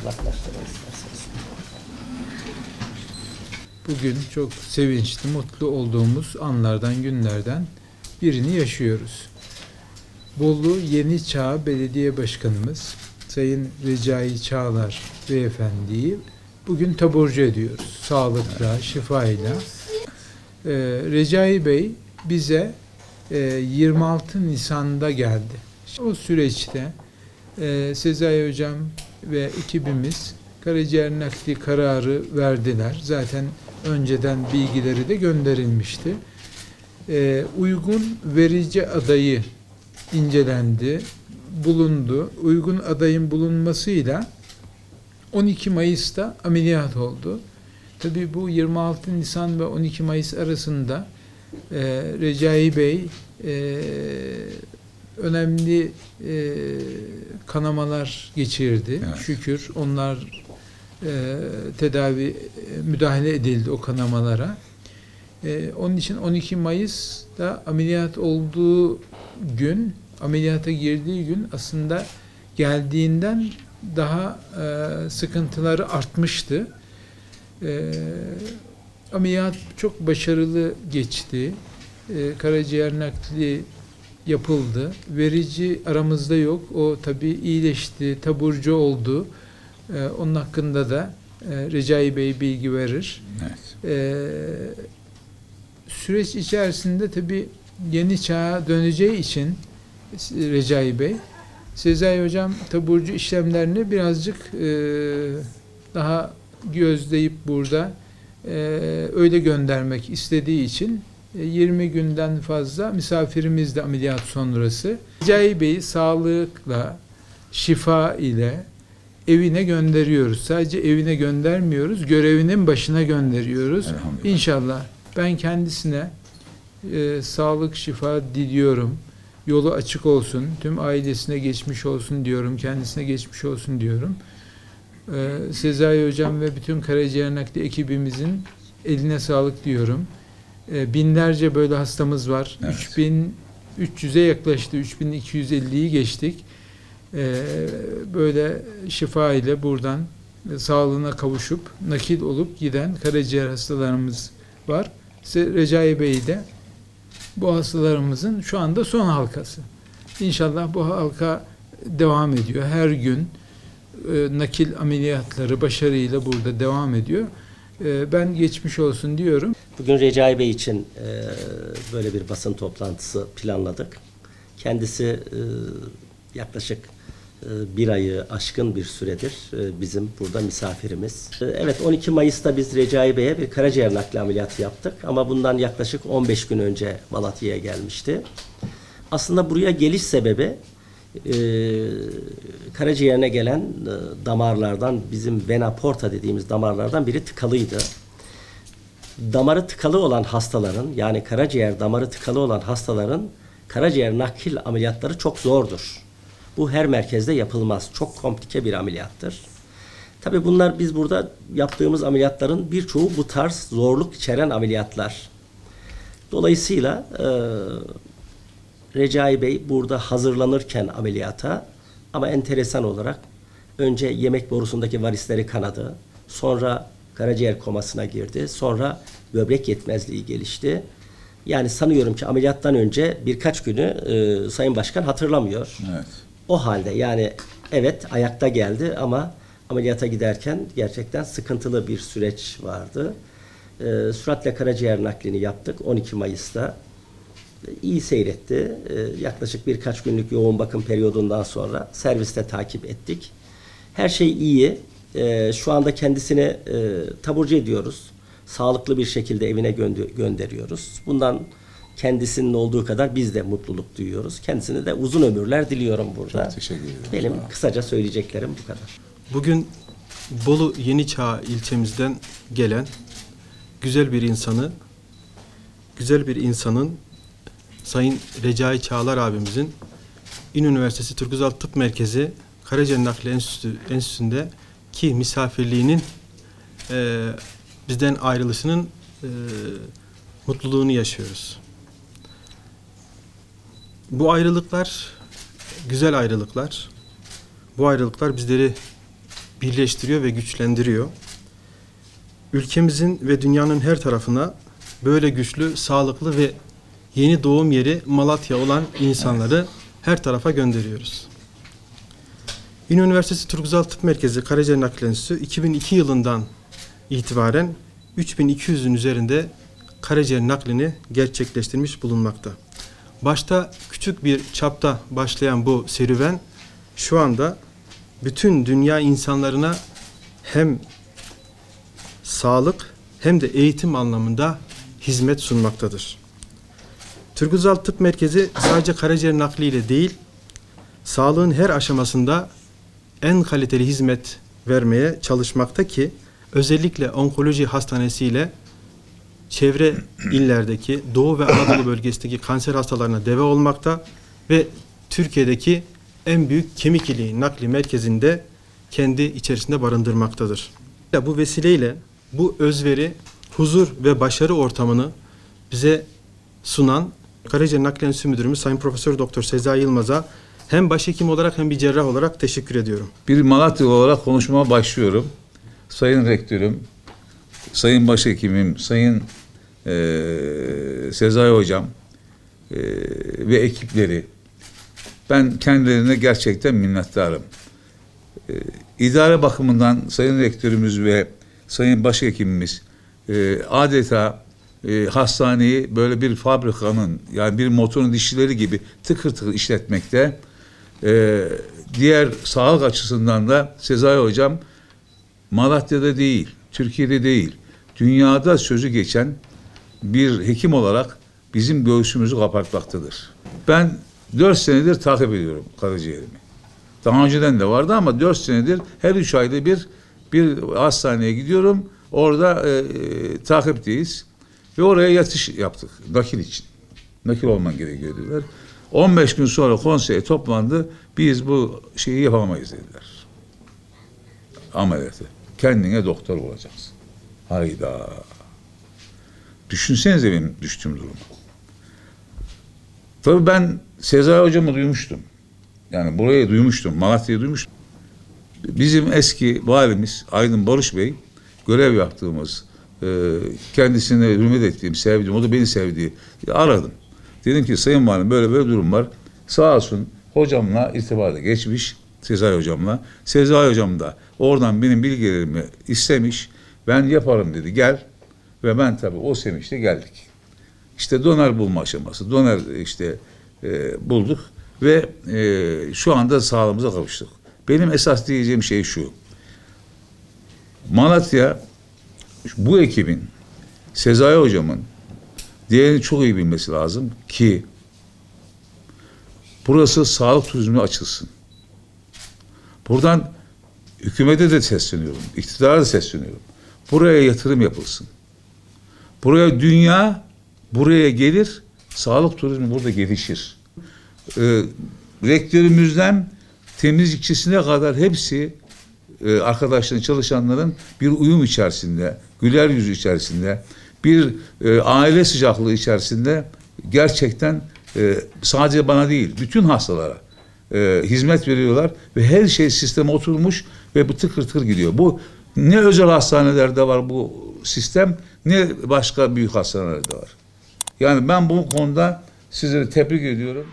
Uzaklaştırın isterseniz. Bugün çok sevinçli, mutlu olduğumuz anlardan, günlerden birini yaşıyoruz. Bolu Yeni Çağ Belediye Başkanımız Sayın Recai Çağlar Beyefendi'yi bugün taburcu ediyoruz. Sağlıkla, şifayla. Recai Bey bize 26 Nisan'da geldi. O süreçte Sezai Hocam ve ekibimiz karaciğer nakli kararı verdiler. Zaten önceden bilgileri de gönderilmişti. Uygun verici adayı incelendi, bulundu. Uygun adayın bulunmasıyla 12 Mayıs'ta ameliyat oldu. Tabii bu 26 Nisan ve 12 Mayıs arasında Recai Bey önemli kanamalar geçirdi. Evet. Şükür onlar müdahale edildi o kanamalara. Onun için 12 Mayıs'ta ameliyat olduğu gün, ameliyata girdiği gün aslında geldiğinden daha sıkıntıları artmıştı. Ameliyat çok başarılı geçti. Karaciğer nakli yapıldı. Verici aramızda yok. O tabii iyileşti, taburcu oldu. Onun hakkında da Recai Bey bilgi verir. Evet. Süreç içerisinde tabii yeni çağa döneceği için Recai Bey, Sezai Hocam taburcu işlemlerini birazcık daha gözleyip burada öyle göndermek istediği için 20 günden fazla misafirimiz de ameliyat sonrası. Recai Bey'i sağlıkla, şifa ile evine gönderiyoruz. Sadece evine göndermiyoruz, görevinin başına gönderiyoruz. İnşallah ben kendisine sağlık, şifa diliyorum. Yolu açık olsun, tüm ailesine geçmiş olsun diyorum, kendisine geçmiş olsun diyorum. Sezai Hocam ve bütün karaciğer nakli ekibimizin eline sağlık diyorum. Binlerce böyle hastamız var. Evet. 3300'e yaklaştı, 3250'yi geçtik. Böyle şifa ile buradan sağlığına kavuşup nakil olup giden karaciğer hastalarımız var. Recai Bey de bu hastalarımızın şu anda son halkası. İnşallah bu halka devam ediyor. Her gün nakil ameliyatları başarıyla burada devam ediyor. Ben geçmiş olsun diyorum. Bugün Recai Bey için böyle bir basın toplantısı planladık. Kendisi yaklaşık bir ayı aşkın bir süredir bizim burada misafirimiz. Evet, 12 Mayıs'ta biz Recai Bey'e bir karaciğer nakli ameliyatı yaptık ama bundan yaklaşık 15 gün önce Malatya'ya gelmişti. Aslında buraya geliş sebebi karaciğerine gelen damarlardan, bizim vena porta dediğimiz damarlardan biri tıkalıydı. Damarı tıkalı olan hastaların, yani karaciğer damarı tıkalı olan hastaların karaciğer nakil ameliyatları çok zordur. Bu her merkezde yapılmaz. Çok komplike bir ameliyattır. Tabii bunlar, biz burada yaptığımız ameliyatların birçoğu bu tarz zorluk içeren ameliyatlar. Dolayısıyla Recai Bey burada hazırlanırken ameliyata, ama enteresan olarak önce yemek borusundaki varisleri kanadı, sonra karaciğer komasına girdi, sonra böbrek yetmezliği gelişti. Yani sanıyorum ki ameliyattan önce birkaç günü Sayın Başkan hatırlamıyor. Evet. O halde yani evet ayakta geldi ama ameliyata giderken gerçekten sıkıntılı bir süreç vardı. Süratle karaciğer naklini yaptık 12 Mayıs'ta. İyi seyretti. Yaklaşık birkaç günlük yoğun bakım periyodundan sonra serviste takip ettik. Her şey iyi. Şu anda kendisini taburcu ediyoruz. Sağlıklı bir şekilde evine gönderiyoruz. Bundan kendisinin olduğu kadar biz de mutluluk duyuyoruz. Kendisine de uzun ömürler diliyorum burada. Çok teşekkür ederim. Benim kısaca söyleyeceklerim bu kadar. Bugün Bolu Yeniçağ ilçemizden gelen güzel bir insanın Sayın Recai Çağlar abimizin İnönü Üniversitesi Turgut Özal Tıp Merkezi Karaciğer Nakli Enstitüsü'nde ki misafirliğinin bizden ayrılışının mutluluğunu yaşıyoruz. Bu ayrılıklar güzel ayrılıklar. Bu ayrılıklar bizleri birleştiriyor ve güçlendiriyor. Ülkemizin ve dünyanın her tarafına böyle güçlü, sağlıklı ve yeni doğum yeri Malatya olan insanları her tarafa gönderiyoruz. İnönü Üniversitesi Turguzal Tıp Merkezi Karaciğer Nakli Enstitüsü 2002 yılından itibaren 3200'ün üzerinde karaciğer naklini gerçekleştirmiş bulunmakta. Başta küçük bir çapta başlayan bu serüven şu anda bütün dünya insanlarına hem sağlık hem de eğitim anlamında hizmet sunmaktadır. Turguzal Tıp Merkezi sadece karaciğer nakliyle değil, sağlığın her aşamasında en kaliteli hizmet vermeye çalışmakta ki özellikle onkoloji hastanesiyle çevre illerdeki Doğu ve Anadolu bölgesindeki kanser hastalarına deve olmakta ve Türkiye'deki en büyük kemik iliği nakli merkezinde kendi içerisinde barındırmaktadır. Bu vesileyle bu özveri, huzur ve başarı ortamını bize sunan Karaciğer Nakli Enstitüsü Müdürümüz Sayın Profesör Doktor Sezai Yılmaz'a hem başhekim olarak hem bir cerrah olarak teşekkür ediyorum. Bir Malatyalı olarak konuşmama başlıyorum. Sayın Rektörüm, Sayın Başhekimim, Sayın Sezai Hocam ve ekipleri, ben kendilerine gerçekten minnettarım. İdare bakımından Sayın Rektörümüz ve Sayın Başhekimimiz adeta hastaneyi böyle bir fabrikanın, yani bir motorun dişlileri gibi tıkır tıkır işletmekte. Diğer sağlık açısından da Sezai Hocam Malatya'da değil, Türkiye'de değil, dünyada sözü geçen bir hekim olarak bizim göğsümüzü kapatmaktadır. Ben 4 senedir takip ediyorum karaciğerimi. Daha önceden de vardı ama 4 senedir her 3 ayda bir hastaneye gidiyorum. Orada takipteyiz. Ve oraya yatış yaptık nakil için. Nakil olman gerekiyor dediler. 15 gün sonra konsey toplandı. Biz bu şeyi yapamayız dediler. Ameliyatı. Kendine doktor olacaksın. Hayda. Düşünsenize benim düştüğüm durumu. Tabii ben Sezai Hocam'ı duymuştum. Yani burayı duymuştum. Malatya'yı duymuştum. Bizim eski valimiz Aydın Barış Bey, görev yaptığımız, kendisine hürmet ettiğim, sevdiğim, o da beni sevdiği, aradım. Dedim ki Sayın Valim böyle böyle durum var. Sağ olsun hocamla irtibata geçmiş, Sezai Hocamla. Sezai Hocam da oradan benim bilgilerimi istemiş. Ben yaparım dedi, gel. Ve ben tabii o sevinçle geldik. İşte donör bulma aşaması, donör işte bulduk ve şu anda sağlığımıza kavuştuk. Benim esas diyeceğim şey şu. Malatya, bu ekibin, Sezai Hocam'ın diğerini çok iyi bilmesi lazım ki burası sağlık turizmi açılsın. Buradan hükümete de sesleniyorum, iktidara da sesleniyorum. Buraya yatırım yapılsın. Buraya dünya buraya gelir, sağlık turizmi burada gelişir. Rektörümüzden temizlikçisine kadar hepsi arkadaşların, çalışanların bir uyum içerisinde, güler yüzü içerisinde, bir aile sıcaklığı içerisinde gerçekten sadece bana değil, bütün hastalara hizmet veriyorlar ve her şey sisteme oturmuş ve bu tıkır tıkır gidiyor. Bu ne özel hastanelerde var bu sistem, ne başka büyük hastanelerde var. Yani ben bu konuda sizleri tebrik ediyorum.